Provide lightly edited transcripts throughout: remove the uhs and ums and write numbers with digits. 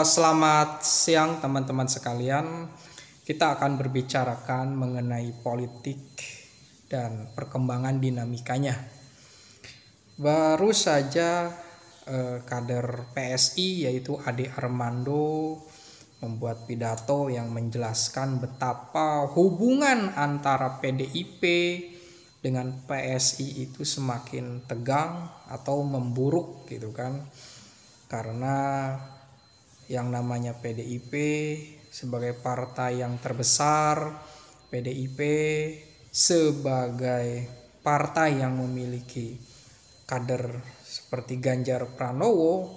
Selamat siang teman-teman sekalian. Kita akan berbicarakan mengenai politik dan perkembangan dinamikanya. Baru saja kader PSI yaitu Ade Armando membuat pidato yang menjelaskan betapa hubungan antara PDIP dengan PSI itu semakin tegang atau memburuk gitu kan. Karena yang namanya PDIP sebagai partai yang terbesar, PDIP sebagai partai yang memiliki kader seperti Ganjar Pranowo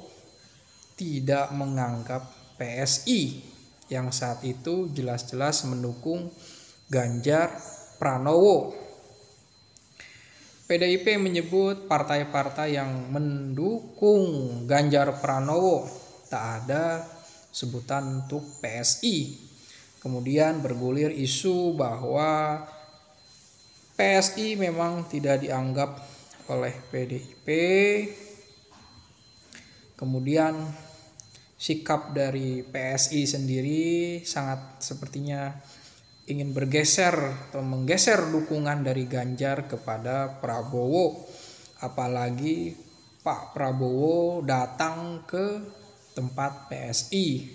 tidak menganggap PSI yang saat itu jelas-jelas mendukung Ganjar Pranowo. PDIP menyebut partai-partai yang mendukung Ganjar Pranowo tak ada sebutan untuk PSI. Kemudian bergulir isu bahwa PSI memang tidak dianggap oleh PDIP. Kemudian sikap dari PSI sendiri sangat sepertinya ingin bergeser atau menggeser dukungan dari Ganjar kepada Prabowo. Apalagi Pak Prabowo datang ke tempat PSI.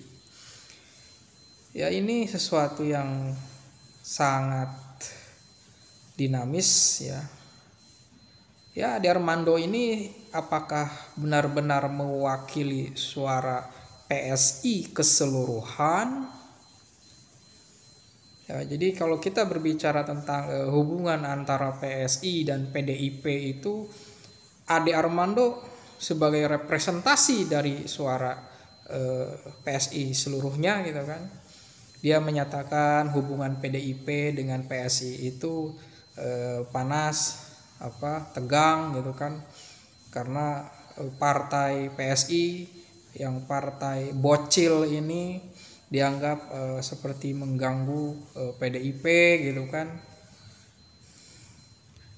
Ya, ini sesuatu yang sangat dinamis ya. Ya, Ade Armando ini apakah benar-benar mewakili suara PSI keseluruhan? Ya, jadi kalau kita berbicara tentang hubungan antara PSI dan PDIP itu, Ade Armando sebagai representasi dari suara PSI seluruhnya gitu kan. Dia menyatakan hubungan PDIP dengan PSI itu panas, tegang gitu kan. Karena partai PSI yang partai bocil ini dianggap seperti mengganggu PDIP gitu kan.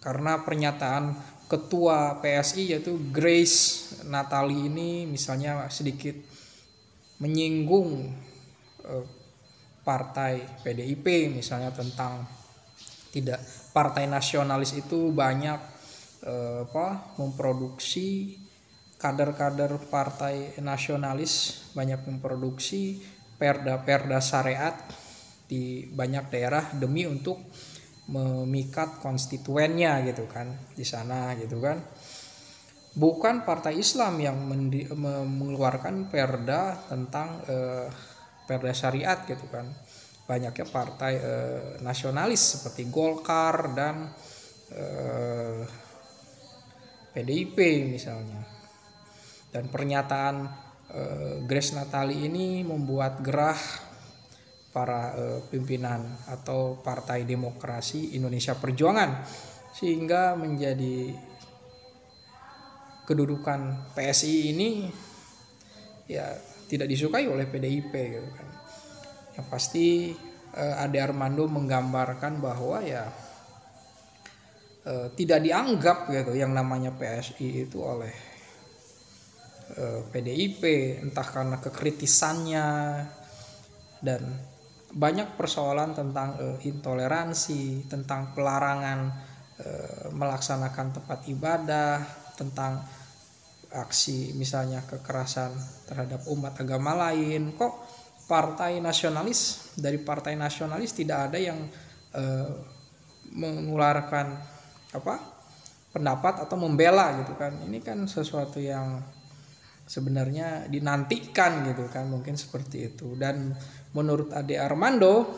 Karena pernyataan ketua PSI yaitu Grace Natali ini misalnya sedikit menyinggung partai PDIP, misalnya tentang tidak partai nasionalis itu banyak memproduksi kader-kader partai nasionalis, banyak memproduksi perda-perda syariat di banyak daerah demi untuk memikat konstituennya gitu kan di sana gitu kan. Bukan partai Islam yang mengeluarkan perda tentang perda syariat gitu kan. Banyaknya partai nasionalis seperti Golkar dan PDIP misalnya. Dan pernyataan Grace Natali ini membuat gerah para pimpinan atau Partai Demokrasi Indonesia Perjuangan, sehingga menjadi kedudukan PSI ini ya tidak disukai oleh PDIP gitu kan. Yang pasti Ade Armando menggambarkan bahwa ya tidak dianggap gitu yang namanya PSI itu oleh PDIP, entah karena kekritisannya dan banyak persoalan tentang intoleransi, tentang pelarangan melaksanakan tempat ibadah, tentang aksi misalnya kekerasan terhadap umat agama lain. Kok partai nasionalis, dari partai nasionalis tidak ada yang mengeluarkan pendapat atau membela gitu kan. Ini kan sesuatu yang sebenarnya dinantikan gitu kan, mungkin seperti itu. Dan menurut Ade Armando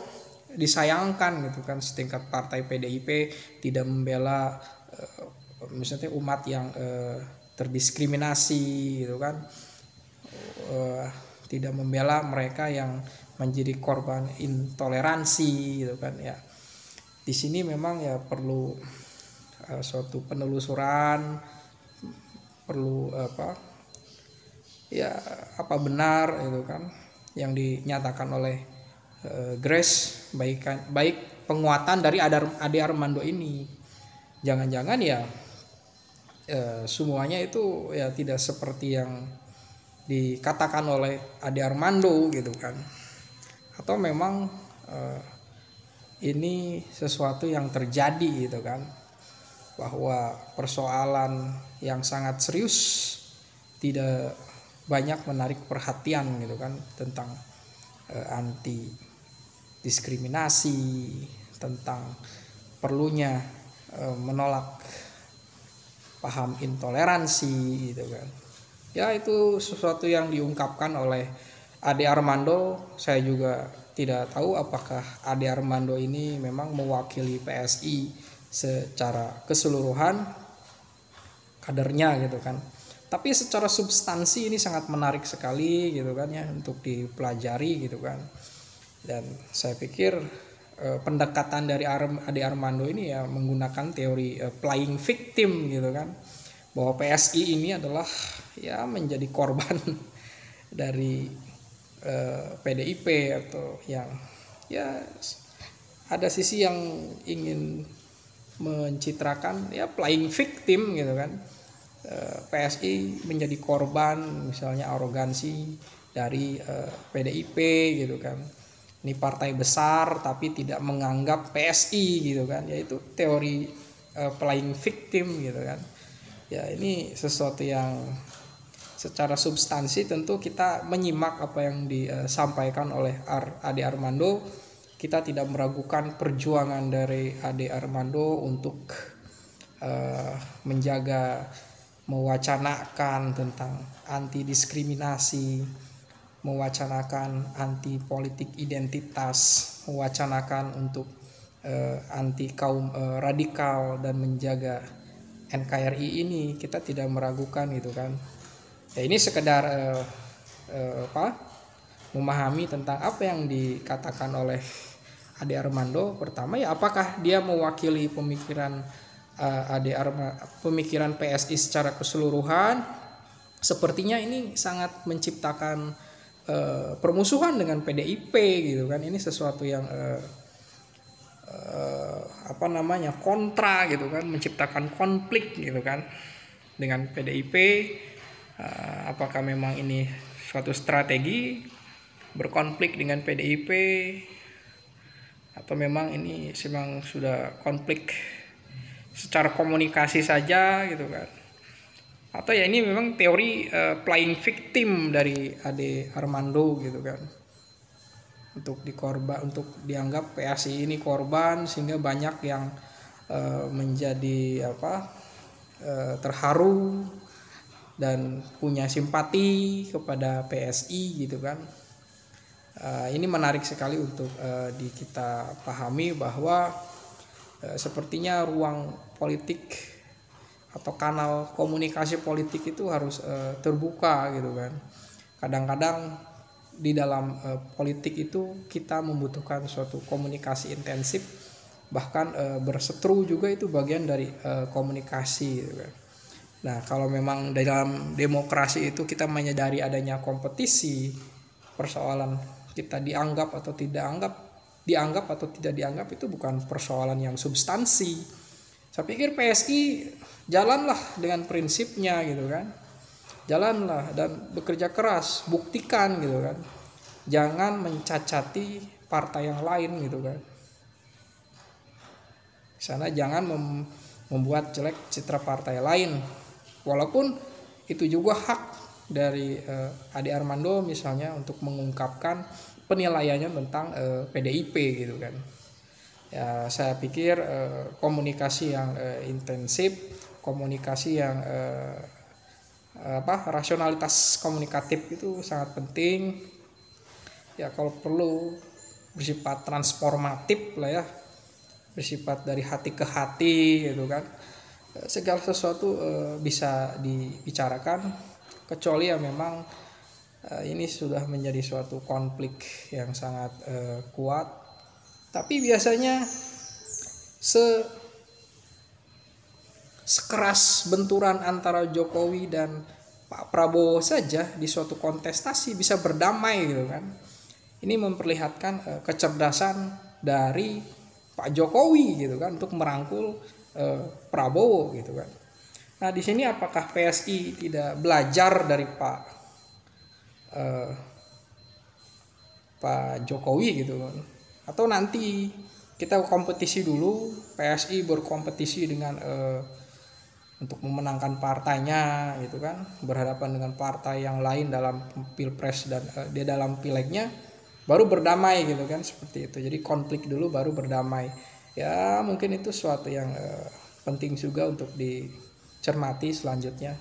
disayangkan gitu kan setingkat partai PDIP tidak membela misalnya umat yang terdiskriminasi gitu kan, tidak membela mereka yang menjadi korban intoleransi gitu kan ya. Di sini memang ya perlu suatu penelusuran, perlu apa benar itu kan yang dinyatakan oleh Grace, baik penguatan dari Ade Armando ini. Jangan-jangan ya semuanya itu ya tidak seperti yang dikatakan oleh Ade Armando gitu kan, atau memang ini sesuatu yang terjadi gitu kan, bahwa persoalan yang sangat serius tidak banyak menarik perhatian gitu kan, tentang anti diskriminasi, tentang perlunya menolak paham intoleransi gitu kan. Ya, itu sesuatu yang diungkapkan oleh Ade Armando. Saya juga tidak tahu apakah Ade Armando ini memang mewakili PSI secara keseluruhan kadernya gitu kan. Tapi secara substansi ini sangat menarik sekali gitu kan ya, untuk dipelajari gitu kan. Dan saya pikir pendekatan dari Ade Armando ini ya menggunakan teori playing victim gitu kan, bahwa PSI ini adalah ya menjadi korban dari PDIP, atau yang ya ada sisi yang ingin mencitrakan ya playing victim gitu kan. PSI menjadi korban misalnya arogansi dari PDIP gitu kan. Ini partai besar tapi tidak menganggap PSI gitu kan, yaitu teori playing victim gitu kan. Ya, ini sesuatu yang secara substansi tentu kita menyimak apa yang disampaikan oleh Ade Armando. Kita tidak meragukan perjuangan dari Ade Armando untuk menjaga, mewacanakan tentang anti diskriminasi, mewacanakan anti politik identitas, mewacanakan untuk anti kaum radikal, dan menjaga NKRI ini. Kita tidak meragukan gitu kan. Ya, ini sekedar memahami tentang apa yang dikatakan oleh Ade Armando. Pertama ya, apakah dia mewakili pemikiran pemikiran PSI secara keseluruhan? Sepertinya ini sangat menciptakan permusuhan dengan PDIP gitu kan. Ini sesuatu yang kontra gitu kan, menciptakan konflik gitu kan dengan PDIP. Apakah memang ini suatu strategi berkonflik dengan PDIP, atau memang ini memang sudah konflik secara komunikasi saja gitu kan, atau ya ini memang teori playing victim dari Ade Armando gitu kan, untuk dianggap PSI ini korban, sehingga banyak yang menjadi terharu dan punya simpati kepada PSI gitu kan. Ini menarik sekali untuk kita pahami bahwa sepertinya ruang politik atau kanal komunikasi politik itu harus terbuka gitu kan. Kadang-kadang di dalam politik itu kita membutuhkan suatu komunikasi intensif, bahkan berseteru juga itu bagian dari komunikasi gitu kan. Nah, kalau memang dalam demokrasi itu kita menyadari adanya kompetisi, persoalan kita dianggap atau tidak dianggap itu bukan persoalan yang substansi. Saya pikir PSI jalanlah dengan prinsipnya gitu kan. Jalanlah dan bekerja keras, buktikan gitu kan. Jangan mencacati partai yang lain gitu kan. Sana jangan membuat jelek citra partai lain. Walaupun itu juga hak dari Ade Armando misalnya untuk mengungkapkan penilaiannya tentang PDIP gitu kan. Ya, saya pikir komunikasi yang intensif, komunikasi yang rasionalitas komunikatif itu sangat penting. Ya, kalau perlu bersifat transformatif lah ya, bersifat dari hati ke hati gitu kan. Segala sesuatu bisa dibicarakan, kecuali ya memang ini sudah menjadi suatu konflik yang sangat kuat. Tapi biasanya sekeras benturan antara Jokowi dan Pak Prabowo saja di suatu kontestasi bisa berdamai gitu kan. Ini memperlihatkan kecerdasan dari Pak Jokowi gitu kan untuk merangkul Prabowo gitu kan. Nah, di sini apakah PSI tidak belajar dari Pak eh, Pak Jokowi gitu kan. Atau nanti kita kompetisi dulu, PSI berkompetisi dengan untuk memenangkan partainya gitu kan, berhadapan dengan partai yang lain dalam pilpres dan dia dalam pilegnya, baru berdamai gitu kan, seperti itu. Jadi konflik dulu baru berdamai. Ya mungkin itu suatu yang penting juga untuk dicermati selanjutnya.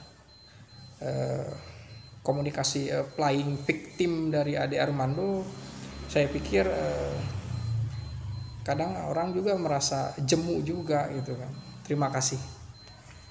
Komunikasi playing victim dari Ade Armando, saya pikir kadang orang juga merasa jemu juga gitu kan. Terima kasih.